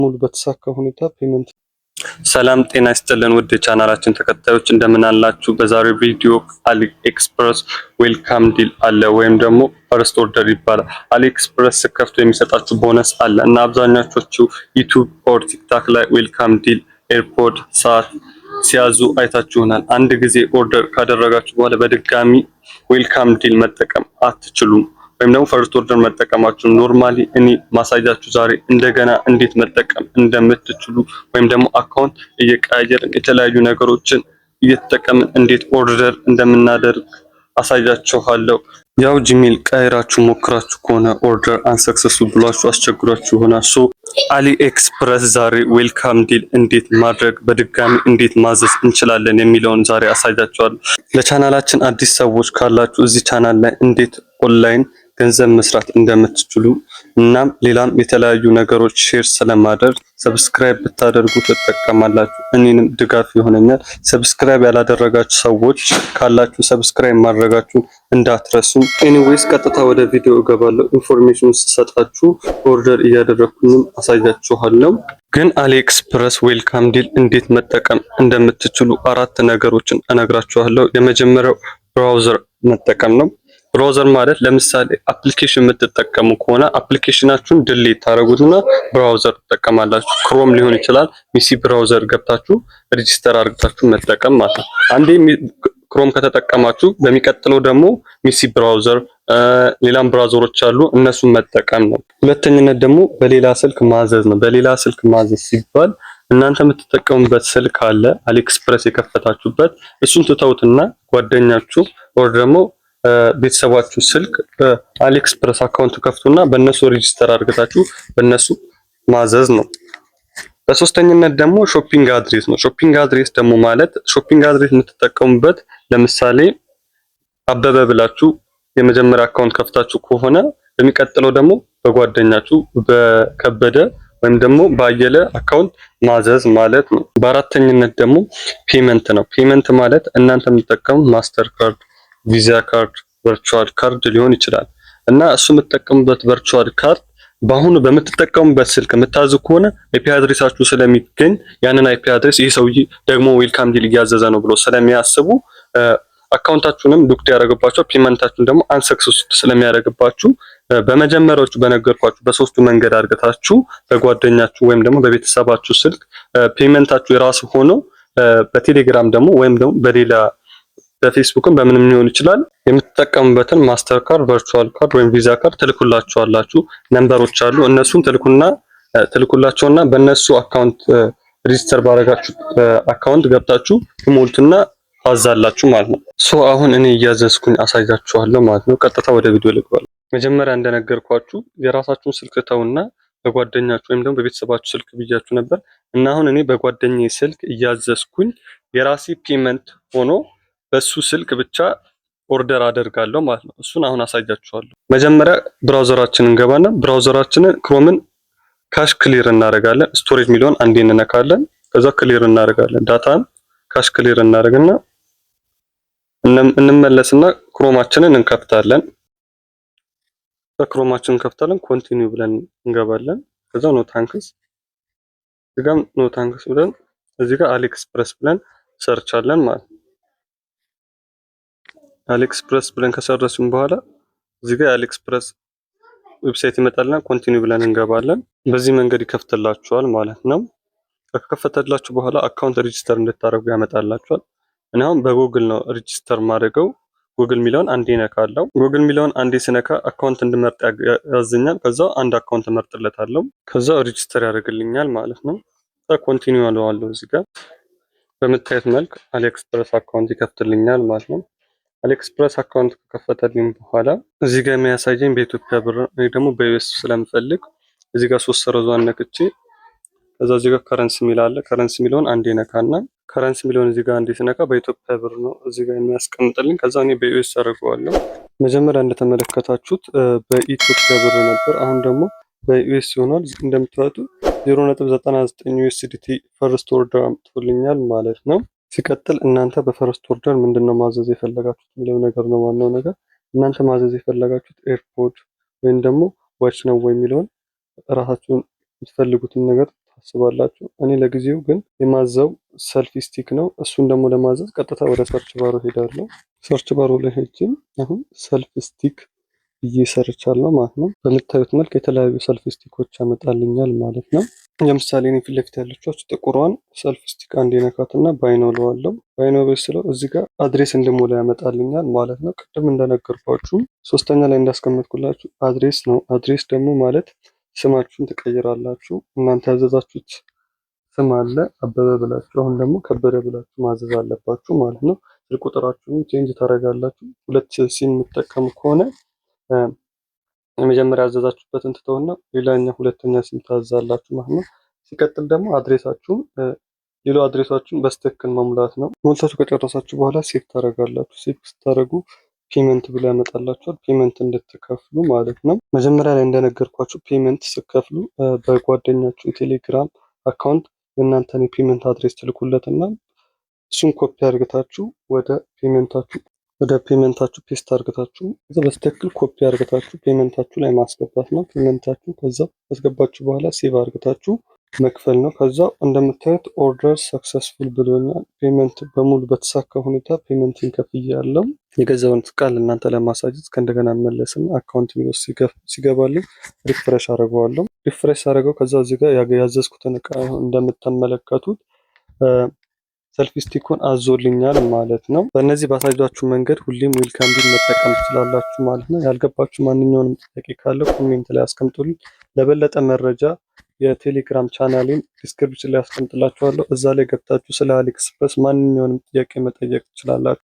ሙሉ በተሳካ ሁኔታ ፔመንት። ሰላም ጤና ይስጥልን ውድ የቻናላችን ተከታዮች እንደምን አላችሁ? በዛሬው ቪዲዮ አሊ ኤክስፕረስ ዌልካም ዲል አለ ወይም ደግሞ ፈርስት ኦርደር ይባላል። አሊ ኤክስፕረስ ስከፍቱ የሚሰጣችሁ ቦነስ አለ እና አብዛኛዎቹ ዩቲዩብ ኦር ቲክታክ ላይ ዌልካም ዲል ኤርፖድ ሰዓት ሲያዙ አይታችሁናል። አንድ ጊዜ ኦርደር ካደረጋችሁ በኋላ በድጋሚ ዌልካም ዲል መጠቀም አትችሉም። ወይም ደግሞ ፈርስት ኦርደር መጠቀማችሁ ኖርማሊ እኔ ማሳያችሁ ዛሬ እንደገና እንዴት መጠቀም እንደምትችሉ ወይም ደግሞ አካውንት እየቀያየርን የተለያዩ ነገሮችን እየተጠቀምን እንዴት ኦርደር እንደምናደርግ አሳያችኋለሁ። ያው ጂሜል ቀይራችሁ ሞክራችሁ ከሆነ ኦርደር አንሰክሰስፉል ብሏችሁ አስቸግሯችሁ ይሆናል። ሶ አሊ ኤክስፕረስ ዛሬ ዌልካም ዲል እንዴት ማድረግ በድጋሚ እንዴት ማዘዝ እንችላለን የሚለውን ዛሬ አሳያችኋለሁ። ለቻናላችን አዲስ ሰዎች ካላችሁ እዚህ ቻናል ላይ እንዴት ኦንላይን ገንዘብ መስራት እንደምትችሉ እናም ሌላም የተለያዩ ነገሮች ሼር ስለማደርግ ሰብስክራይብ ብታደርጉ ትጠቀማላችሁ፣ እኔንም ድጋፍ ይሆነኛል። ሰብስክራይብ ያላደረጋችሁ ሰዎች ካላችሁ ሰብስክራይብ ማድረጋችሁን እንዳትረሱ። ኤኒዌይስ ቀጥታ ወደ ቪዲዮ እገባለሁ። ኢንፎርሜሽን ስሰጣችሁ ኦርደር እያደረኩኝም አሳያችኋለሁ። ግን አሊ ኤክስፕረስ ዌልካም ዲል እንዴት መጠቀም እንደምትችሉ አራት ነገሮችን እነግራችኋለሁ። የመጀመሪያው ብራውዘር መጠቀም ነው። ብራውዘር ማለት ለምሳሌ አፕሊኬሽን የምትጠቀሙ ከሆነ አፕሊኬሽናችሁን ድሌት ታደርጉትና ብራውዘር ትጠቀማላችሁ። ክሮም ሊሆን ይችላል። ሚሲ ብራውዘር ገብታችሁ ሬጂስተር አድርጋችሁ መጠቀም ማለት ነው። አንዴ ክሮም ከተጠቀማችሁ በሚቀጥለው ደግሞ ሚሲ ብራውዘር ሌላም ብራውዘሮች አሉ፣ እነሱን መጠቀም ነው። ሁለተኛነት ደግሞ በሌላ ስልክ ማዘዝ ነው። በሌላ ስልክ ማዘዝ ሲባል እናንተ የምትጠቀሙበት ስልክ አለ አሊ ኤክስፕረስ የከፈታችሁበት፣ እሱን ትተውትና ጓደኛችሁ ወር ደግሞ ቤተሰባችሁ ስልክ በአሊ ኤክስፕረስ አካውንት ከፍቱና በእነሱ ሬጂስተር አድርጋችሁ በእነሱ ማዘዝ ነው። በሶስተኛነት ደግሞ ሾፒንግ አድሬስ ነው። ሾፒንግ አድሬስ ደግሞ ማለት ሾፒንግ አድሬስ የምትጠቀሙበት ለምሳሌ አበበ ብላችሁ የመጀመሪያ አካውንት ከፍታችሁ ከሆነ በሚቀጥለው ደግሞ በጓደኛችሁ በከበደ ወይም ደግሞ ባየለ አካውንት ማዘዝ ማለት ነው። በአራተኛነት ደግሞ ፔመንት ነው። ፔመንት ማለት እናንተ የምትጠቀሙት ማስተር ካርድ፣ ቪዛ ካርድ፣ ቨርቹዋል ካርድ ሊሆን ይችላል እና እሱ የምትጠቀሙበት ቨርቹዋል ካርድ በአሁኑ በምትጠቀሙበት ስልክ የምታዙ ከሆነ አይፒ አድሬሳችሁ ስለሚገኝ ያንን አይፒ አድሬስ ይህ ሰውዬ ደግሞ ዌልካም ዲል እያዘዘ ነው ብሎ ስለሚያስቡ አካውንታችሁንም ዱክት ያደርግባችሁ፣ ፔመንታችሁን ደግሞ አንሰክሰስ ስለሚያደርግባችሁ በመጀመሪያዎቹ በነገርኳችሁ በሶስቱ መንገድ አድርጋችሁ በጓደኛችሁ ወይም ደግሞ በቤተሰባችሁ ስልክ ፔመንታችሁ የራሱ ሆኖ በቴሌግራም ደግሞ ወይም ደግሞ በሌላ በፌስቡክም በምንም ሊሆን ይችላል የምትጠቀሙበትን ማስተር ካርድ፣ ቨርቹዋል ካርድ ወይም ቪዛ ካርድ ትልኩላችኋላችሁ። ነምበሮች አሉ፣ እነሱን ትልኩላቸውና በእነሱ አካውንት ሬጂስተር ባደረጋችሁ አካውንት ገብታችሁ ትሞልቱና ታዛላችሁ ማለት ነው። ሶ አሁን እኔ እያዘዝኩኝ አሳያችኋለሁ ማለት ነው። ቀጥታ ወደ ቪዲዮ ልግባለሁ። መጀመሪያ እንደነገርኳችሁ የራሳችሁን ስልክ ተውና በጓደኛችሁ ወይም ደግሞ በቤተሰባችሁ ስልክ ብያችሁ ነበር እና አሁን እኔ በጓደኛዬ ስልክ እያዘዝኩኝ የራሴ ፔመንት ሆኖ በሱ ስልክ ብቻ ኦርደር አደርጋለሁ ማለት ነው። እሱን አሁን አሳያችኋለሁ። መጀመሪያ ብራውዘራችንን እንገባና ብራውዘራችንን ክሮምን ካሽ ክሊር እናደርጋለን። ስቶሬጅ ሚሊዮን አንዴ እንነካለን። ከዛ ክሊር እናደርጋለን። ዳታን ካሽ ክሊር እናደርግና እንመለስና ክሮማችንን እንከፍታለን። በክሮማችንን እንከፍታለን። ኮንቲኒው ብለን እንገባለን። ከዛ ኖ ታንክስ እዚጋም ኖ ታንክስ ብለን እዚጋ አሊ ኤክስፕረስ ብለን ሰርች አለን ማለት ነው። አሊ ኤክስፕረስ ብለን ከሰረስን በኋላ እዚህ ጋር አሊ ኤክስፕረስ ዌብሳይት ይመጣልና ኮንቲኒው ብለን እንገባለን። በዚህ መንገድ ይከፍትላችኋል ማለት ነው። ከከፈተላችሁ በኋላ አካውንት ሬጂስተር እንድታደርጉ ያመጣላችኋል። እና አሁን በጉግል ነው ሬጂስተር ማድረገው። ጉግል ሚሊዮን አንዴ ነካለው። ጉግል ሚሊዮን አንዴ ስነካ አካውንት እንድመርጥ ያዘኛል። ከዛ አንድ አካውንት እመርጥለታለሁ። ከዛ ሬጂስተር ያደርግልኛል ማለት ነው። ኮንቲኒው አለዋለሁ። እዚህ ጋር በምታዩት መልክ አሊ ኤክስፕረስ አካውንት ይከፍትልኛል ማለት ነው። አሊ ኤክስፕረስ አካውንት ከከፈተልኝ በኋላ እዚህ ጋር የሚያሳየኝ በኢትዮጵያ ብር ወይ ደግሞ በዩኤስ ስለምፈልግ እዚህ ጋር ሶስት ሰረዟን ነክቼ ከዛ እዚህ ጋር ከረንሲ ሚል አለ። ከረንሲ ሚሊዮን አንዴ ነካና ከረንሲ ሚሊዮን እዚህ ጋር አንዴ ስነካ በኢትዮጵያ ብር ነው እዚህ ጋር የሚያስቀምጥልኝ። ከዛ እኔ በዩኤስ አደርገዋለሁ። መጀመሪያ እንደተመለከታችሁት በኢትዮጵያ ብር ነበር፣ አሁን ደግሞ በዩኤስ ይሆናል። እንደምታዩት 0.99 ዩኤስዲቲ ፈርስት ኦርደር አምጥቶልኛል ማለት ነው። ሲቀጥል እናንተ በፈርስት ኦርደር ምንድነው ማዘዝ የፈለጋችሁት የሚለው ነገር ነው ዋናው ነገር። እናንተ ማዘዝ የፈለጋችሁት ኤርፖድ ወይም ደግሞ ዋች ነው ወይ የሚለውን ራሳችሁን የምትፈልጉትን ነገር ታስባላችሁ? እኔ ለጊዜው ግን የማዘው ሰልፊ ስቲክ ነው። እሱን ደግሞ ለማዘዝ ቀጥታ ወደ ሰርች ባሮ ሄዳለሁ። ሰርች ባሮ ላይ ሄጄ አሁን ሰልፍ ስቲክ ብዬ ሰርቻለሁ ማለት ነው። በምታዩት መልክ የተለያዩ ሰልፍ ስቲኮች ያመጣልኛል ማለት ነው። ለምሳሌ እኔ ፊት ለፊት ያለችው ጥቁሯን ሰልፍ ስቲክ አንድ ነካትና ባይኖ ለዋለሁ። ባይኖ ስለው እዚህ ጋር አድሬስ እንድሞላ ያመጣልኛል ማለት ነው። ቅድም እንደነገርኳችሁ ሶስተኛ ላይ እንዳስቀመጥኩላችሁ አድሬስ ነው። አድሬስ ደግሞ ማለት ስማችሁን ትቀይራላችሁ። እናንተ ያዘዛችሁት ስም አለ አበበ ብላችሁ፣ አሁን ደግሞ ከበደ ብላችሁ ማዘዝ አለባችሁ ማለት ነው። ስልክ ቁጥራችሁን ቼንጅ ታደርጋላችሁ። ሁለት ሲም የምትጠቀሙ ከሆነ የመጀመሪያ ያዘዛችሁበትን ትተውና ሌላኛው ሁለተኛ ሲም ታዛላችሁ ማለት ነው። ሲቀጥል ደግሞ አድሬሳችሁን ሌላው አድሬሳችሁን በስትክክል መሙላት ነው። ሞልታችሁ ከጨረሳችሁ በኋላ ሴቭ ታደርጋላችሁ። ሴቭ ስታደርጉ ፔመንት ብሎ ያመጣላችኋል። ፔመንት እንድትከፍሉ ማለት ነው። መጀመሪያ ላይ እንደነገርኳችሁ ፔመንት ስትከፍሉ በጓደኛችሁ የቴሌግራም አካውንት የእናንተን የፔመንት አድሬስ ትልኩለትና እሱን ኮፒ አድርገታችሁ ወደ ፔመንታችሁ ፔስት አድርገታችሁ በስትክክል ኮፒ አድርገታችሁ ፔመንታችሁ ላይ ማስገባት ነው። ፔመንታችሁ ከዛ አስገባችሁ በኋላ ሴቭ አድርገታችሁ መክፈል ነው። ከዛ እንደምታዩት ኦርደር ሰክሰስፉል ብሎኛል። ፔመንት በሙሉ በተሳካ ሁኔታ ፔመንትን ከፍያለሁ። የገዛውን ቃል እናንተ ለማሳየት ከእንደገና መለስና አካውንት ሚለው ሲገባልኝ ሪፍሬሽ አደርገዋለሁ። ሪፍሬሽ አደረገው ከዛ እዚህ ጋር ያዘዝኩትን እቃ እንደምትመለከቱት ሰልፊ ስቲኩን አዞልኛል ማለት ነው። በእነዚህ ባሳያችሁ መንገድ ሁሌም ዌልካም ቢል መጠቀም ትችላላችሁ ማለት ነው። ያልገባችሁ ማንኛውንም ጥያቄ ካለ ኮሜንት ላይ አስቀምጡልኝ። ለበለጠ መረጃ የቴሌግራም ቻናሌን ዲስክሪፕሽን ላይ አስቀምጥላችኋለሁ። እዛ ላይ ገብታችሁ ስለ አሊኤክስፕረስ ማንኛውንም ጥያቄ መጠየቅ ትችላላችሁ።